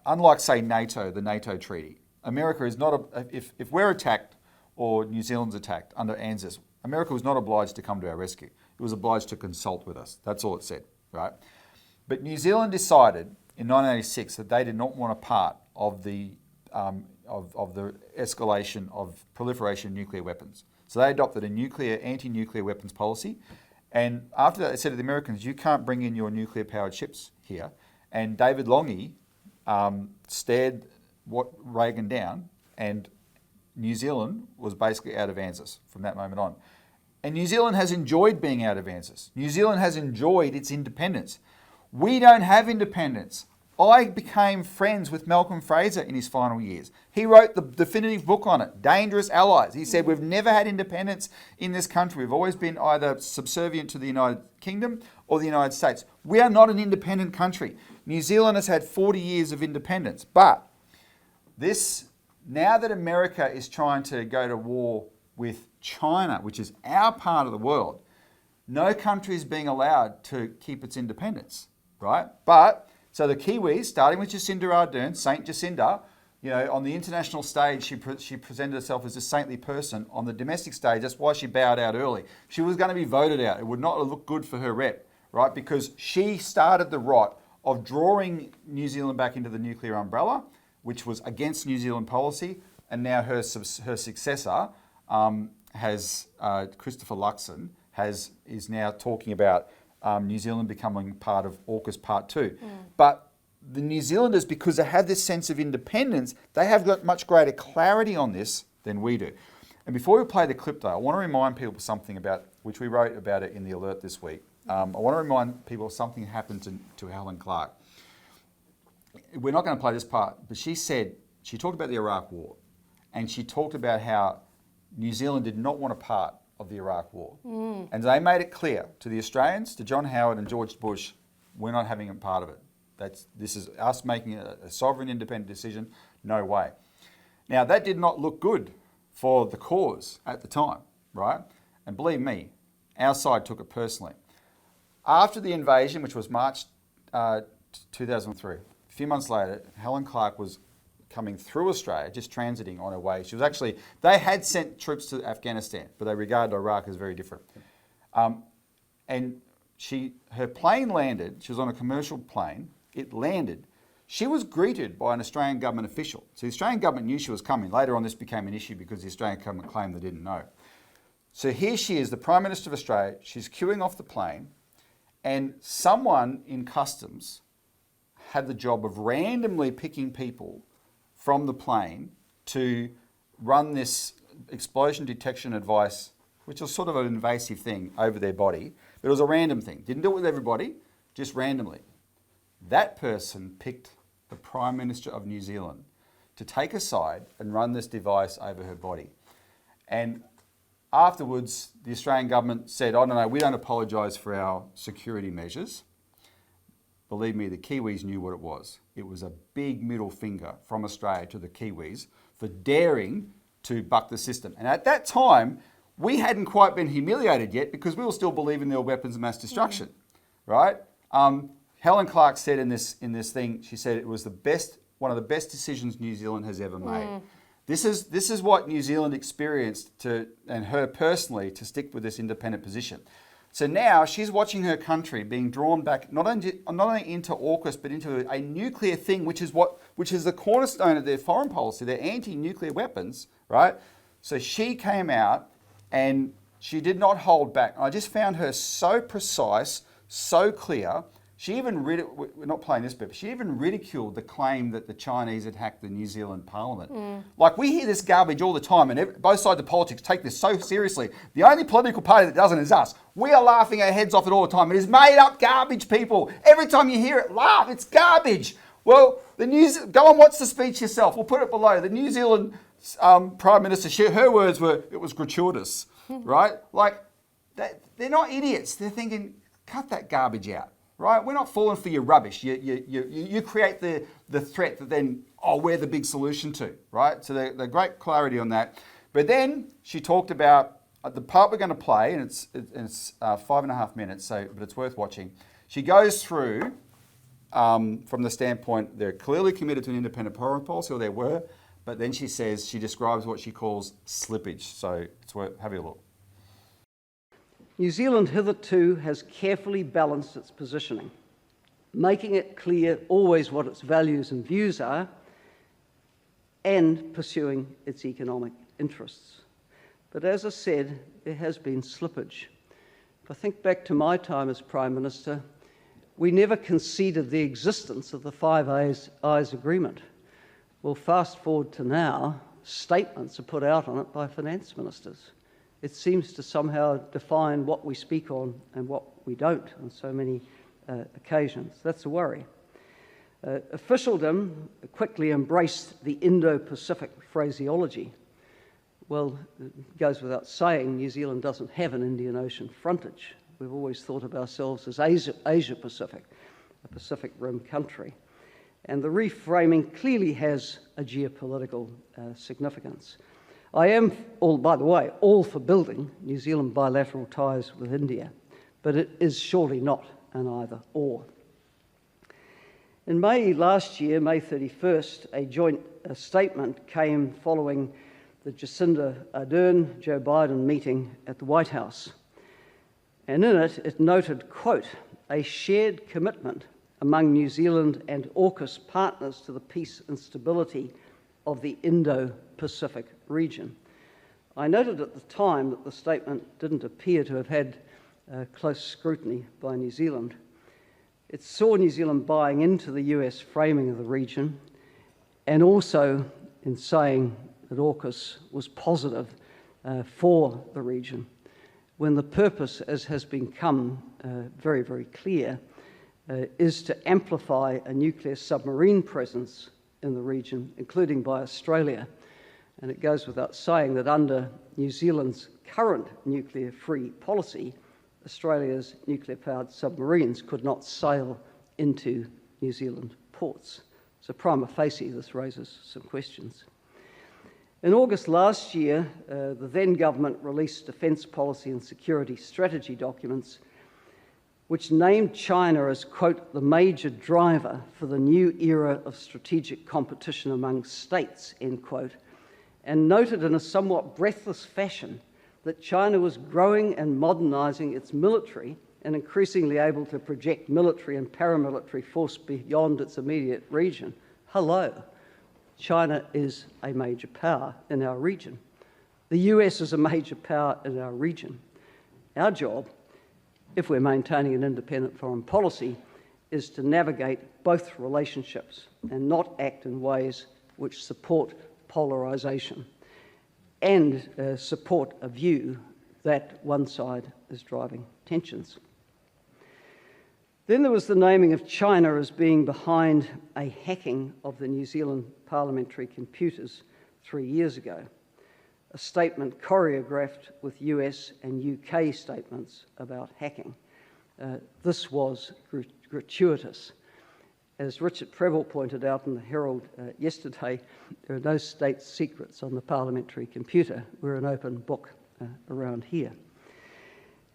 unlike say NATO, the NATO treaty, America is not if we're attacked or New Zealand's attacked under ANZUS, America was not obliged to come to our rescue. It was obliged to consult with us. That's all it said, right? But New Zealand decided in 1986 that they did not want a part of the escalation of proliferation of nuclear weapons. So they adopted a anti-nuclear weapons policy. And after that, they said to the Americans, you can't bring in your nuclear-powered ships here. And David Longy stared Reagan down, and New Zealand was basically out of ANZUS from that moment on. And New Zealand has enjoyed being out of ANZUS. New Zealand has enjoyed its independence. We don't have independence. I became friends with Malcolm Fraser in his final years. He wrote the definitive book on it, Dangerous Allies. He said, we've never had independence in this country. We've always been either subservient to the United Kingdom or the United States. We are not an independent country. New Zealand has had 40 years of independence. But now that America is trying to go to war with China, which is our part of the world, no country is being allowed to keep its independence, right? But, so the Kiwis, starting with Jacinda Ardern, Saint Jacinda, on the international stage, she presented herself as a saintly person. On the domestic stage, that's why she bowed out early. She was going to be voted out. It would not look good for her rep, right? Because she started the rot of drawing New Zealand back into the nuclear umbrella, which was against New Zealand policy, and now her successor, Christopher Luxon, is now talking about New Zealand becoming part of AUKUS Part 2. But the New Zealanders, because they have this sense of independence, they have got much greater clarity on this than we do. And before we play the clip though, I want to remind people something about, which we wrote about it in the Alert this week. I want to remind people of something that happened to Helen Clark. We're not going to play this part, but she talked about the Iraq War, and she talked about how New Zealand did not want a part of the Iraq War. And they made it clear to the Australians, to John Howard and George Bush, we're not having a part of it. This is us making a sovereign independent decision, no way. Now that did not look good for the cause at the time, right? And believe me, our side took it personally. After the invasion, which was March 2003, a few months later, Helen Clark was coming through Australia, just transiting on her way. She was actually, they had sent troops to Afghanistan, but they regarded Iraq as very different. And her plane landed, she was on a commercial plane, it landed. She was greeted by an Australian government official. So the Australian government knew she was coming. Later on this became an issue because the Australian government claimed they didn't know. So here she is, the Prime Minister of Australia, she's queuing off the plane, and someone in customs had the job of randomly picking people from the plane to run this explosion detection device, which was sort of an invasive thing, over their body. But it was a random thing. Didn't do it with everybody, just randomly. That person picked the Prime Minister of New Zealand to take aside and run this device over her body. And afterwards, the Australian government said, oh, no, we don't apologise for our security measures. Believe me, the Kiwis knew what it was. It was a big middle finger from Australia to the Kiwis for daring to buck the system. And at that time, we hadn't quite been humiliated yet because we were still believing there were weapons of mass destruction, right? Helen Clark said in this thing, she said it was one of the best decisions New Zealand has ever made. This is what New Zealand experienced and her personally to stick with this independent position. So now she's watching her country being drawn back not only into AUKUS but into a nuclear thing, which is the cornerstone of their foreign policy, their anti-nuclear weapons, right? So she came out and she did not hold back. I just found her so precise, so clear. She even we're not playing this bit, but she even ridiculed the claim that the Chinese had hacked the New Zealand Parliament. Like, we hear this garbage all the time, and both sides of politics take this so seriously. The only political party that doesn't is us. We are laughing our heads off it all the time. It is made up garbage, people. Every time you hear it, laugh. It's garbage. Well, go and watch the speech yourself. We'll put it below. The New Zealand Prime Minister, her words were, it was gratuitous, right? Like, they're not idiots. They're thinking, cut that garbage out. Right? We're not falling for your rubbish. You create the threat that then, we're the big solution to, right? So the great clarity on that. But then she talked about the part we're going to play, and it's 5.5 minutes, but it's worth watching. She goes through, from the standpoint, they're clearly committed to an independent foreign policy, or they were, but then she describes what she calls slippage. So it's worth having a look. New Zealand hitherto has carefully balanced its positioning, making it clear always what its values and views are, and pursuing its economic interests. But as I said, there has been slippage. If I think back to my time as Prime Minister, we never conceded the existence of the Five Eyes Agreement. Well, fast forward to now, statements are put out on it by finance ministers. It seems to somehow define what we speak on and what we don't on so many occasions. That's a worry. Officialdom quickly embraced the Indo-Pacific phraseology. Well, it goes without saying, New Zealand doesn't have an Indian Ocean frontage. We've always thought of ourselves as Asia-Pacific, a Pacific Rim country. And the reframing clearly has a geopolitical significance. I am, by the way, all for building New Zealand bilateral ties with India, but it is surely not an either-or. In May last year, May 31st, a joint statement came following the Jacinda Ardern, Joe Biden meeting at the White House. And in it, it noted, quote, a shared commitment among New Zealand and AUKUS partners to the peace and stability of the Indo-Pacific region. I noted at the time that the statement didn't appear to have had close scrutiny by New Zealand. It saw New Zealand buying into the US framing of the region, and also in saying that AUKUS was positive for the region, when the purpose, as has become very, very clear, is to amplify a nuclear submarine presence in the region, including by Australia. And it goes without saying that under New Zealand's current nuclear-free policy, Australia's nuclear-powered submarines could not sail into New Zealand ports. So prima facie, this raises some questions. In August last year, the then government released defence policy and security strategy documents which named China as, quote, the major driver for the new era of strategic competition among states, end quote, and noted in a somewhat breathless fashion that China was growing and modernising its military and increasingly able to project military and paramilitary force beyond its immediate region. Hello, China is a major power in our region. The US is a major power in our region. Our job, if we're maintaining an independent foreign policy, is to navigate both relationships and not act in ways which support polarisation and support a view that one side is driving tensions. Then there was the naming of China as being behind a hacking of the New Zealand parliamentary computers 3 years ago, a statement choreographed with US and UK statements about hacking. This was gratuitous. As Richard Preble pointed out in the Herald yesterday, there are no state secrets on the parliamentary computer. We're an open book around here.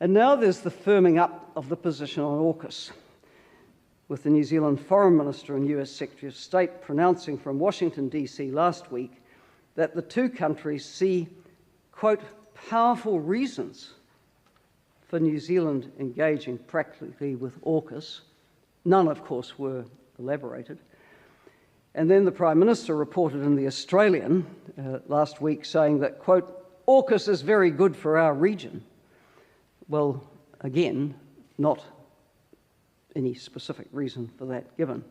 And now there's the firming up of the position on AUKUS, with the New Zealand Foreign Minister and US Secretary of State pronouncing from Washington, DC last week that the two countries see, quote, powerful reasons for New Zealand engaging practically with AUKUS. None, of course, were elaborated. And then the Prime Minister reported in The Australian last week saying that, quote, AUKUS is very good for our region. Well, again, not any specific reason for that given.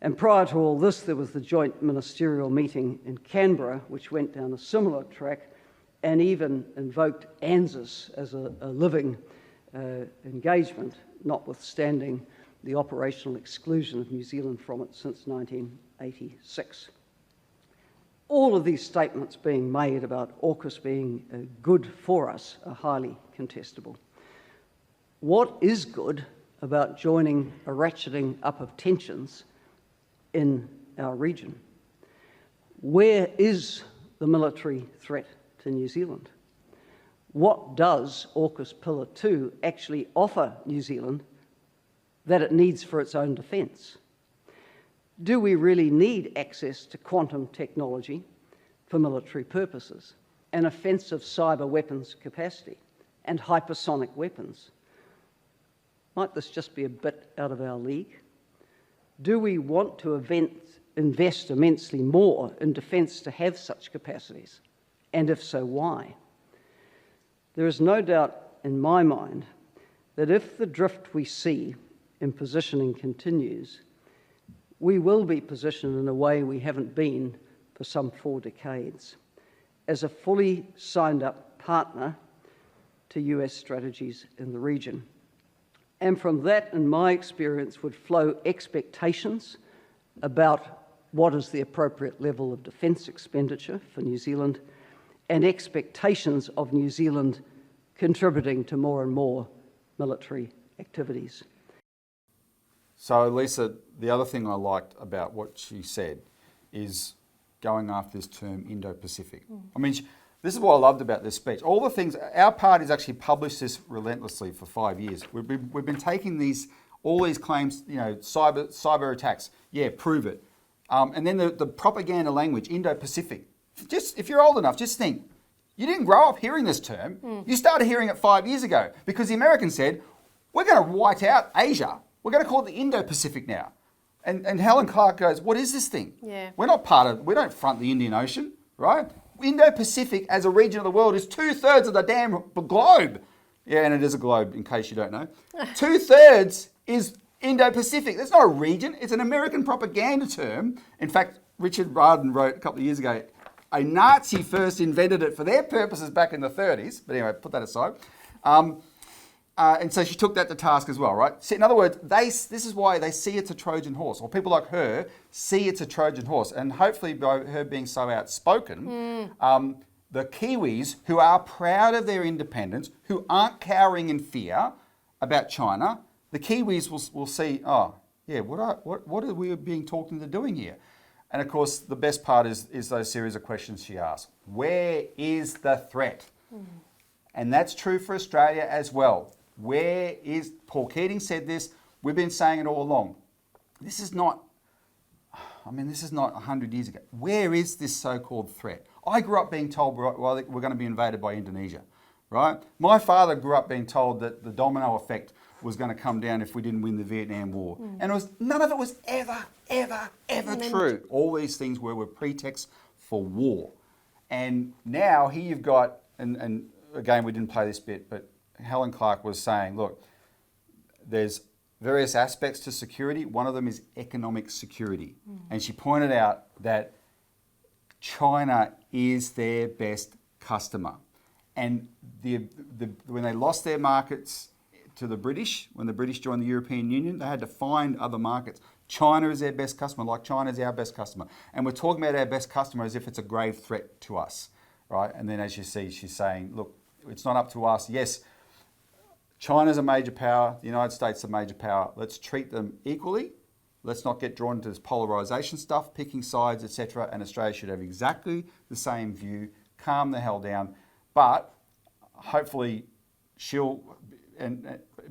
And prior to all this, there was the joint ministerial meeting in Canberra, which went down a similar track and even invoked Angus as a living engagement, notwithstanding the operational exclusion of New Zealand from it since 1986. All of these statements being made about AUKUS being good for us are highly contestable. What is good about joining a ratcheting up of tensions in our region? Where is the military threat to New Zealand? What does AUKUS Pillar 2 actually offer New Zealand that it needs for its own defence? Do we really need access to quantum technology for military purposes, an offensive cyber weapons capacity, and hypersonic weapons? Might this just be a bit out of our league? Do we want to invest immensely more in defence to have such capacities? And if so, why? There is no doubt in my mind that if the drift we see in positioning continues, we will be positioned in a way we haven't been for some 4 decades, as a fully signed up partner to US strategies in the region. And from that, in my experience, would flow expectations about what is the appropriate level of defence expenditure for New Zealand, and expectations of New Zealand contributing to more and more military activities. So, Elisa, the other thing I liked about what she said is going after this term Indo-Pacific. I mean, this is what I loved about this speech. All the things, our party's actually published this relentlessly for 5 years. We've been taking all these claims, you know, cyber attacks. Yeah, prove it. And then the propaganda language, Indo-Pacific. Just, if you're old enough, just think. You didn't grow up hearing this term. You started hearing it 5 years ago because the Americans said, we're going to white out Asia. We're going to call it the Indo-Pacific now. And Helen Clark goes, what is this thing? Yeah. We don't front the Indian Ocean, right? Indo-Pacific as a region of the world is 2/3 of the damn globe. Yeah, and it is a globe, in case you don't know. 2/3 is Indo-Pacific. That's not a region. It's an American propaganda term. In fact, Richard Radin wrote a couple of years ago, a Nazi first invented it for their purposes back in the 30s. But anyway, put that aside. And so she took that to task as well, right? So in other words, this is why they see it's a Trojan horse, or people like her see it's a Trojan horse. And hopefully by her being so outspoken, the Kiwis, who are proud of their independence, who aren't cowering in fear about China, the Kiwis will see, oh, yeah, what are we being talked into doing here? And of course, the best part is those series of questions she asked. Where is the threat? And that's true for Australia as well. Where is, Paul Keating said this, we've been saying it all along. This is not 100 years ago. Where is this so-called threat? I grew up being told we're going to be invaded by Indonesia, right? My father grew up being told that the domino effect was going to come down if we didn't win the Vietnam War. And none of it was ever true. All these things were pretexts for war. And now here you've got, and again, we didn't play this bit, but Helen Clark was saying, look, there's various aspects to security. One of them is economic security. And she pointed out that China is their best customer. And when they lost their markets to the British, when the British joined the European Union, they had to find other markets. China is their best customer, like China is our best customer. And we're talking about our best customer as if it's a grave threat to us, right? And then as you see, she's saying, look, it's not up to us. Yes, China's a major power, the United States is a major power. Let's treat them equally. Let's not get drawn into this polarisation stuff, picking sides, etc. And Australia should have exactly the same view. Calm the hell down. But hopefully she'll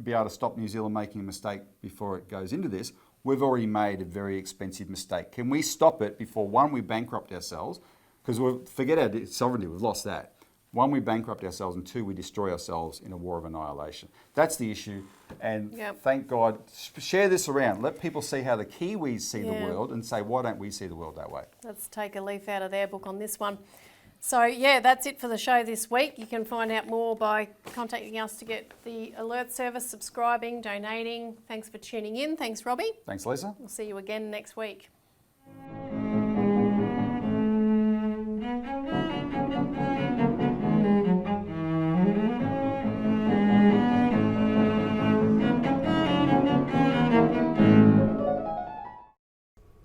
be able to stop New Zealand making a mistake before it goes into this. We've already made a very expensive mistake. Can we stop it before, one, we bankrupt ourselves? Because forget our sovereignty, we've lost that. One, we bankrupt ourselves, and two, we destroy ourselves in a war of annihilation. That's the issue, and thank God, share this around. Let people see how the Kiwis see the world and say, why don't we see the world that way? Let's take a leaf out of their book on this one. So yeah, that's it for the show this week. You can find out more by contacting us to get the alert service, subscribing, donating. Thanks for tuning in. Thanks, Robbie. Thanks, Lisa. We'll see you again next week.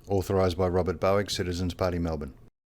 Authorised by Robert Barwick, Citizens Party Melbourne.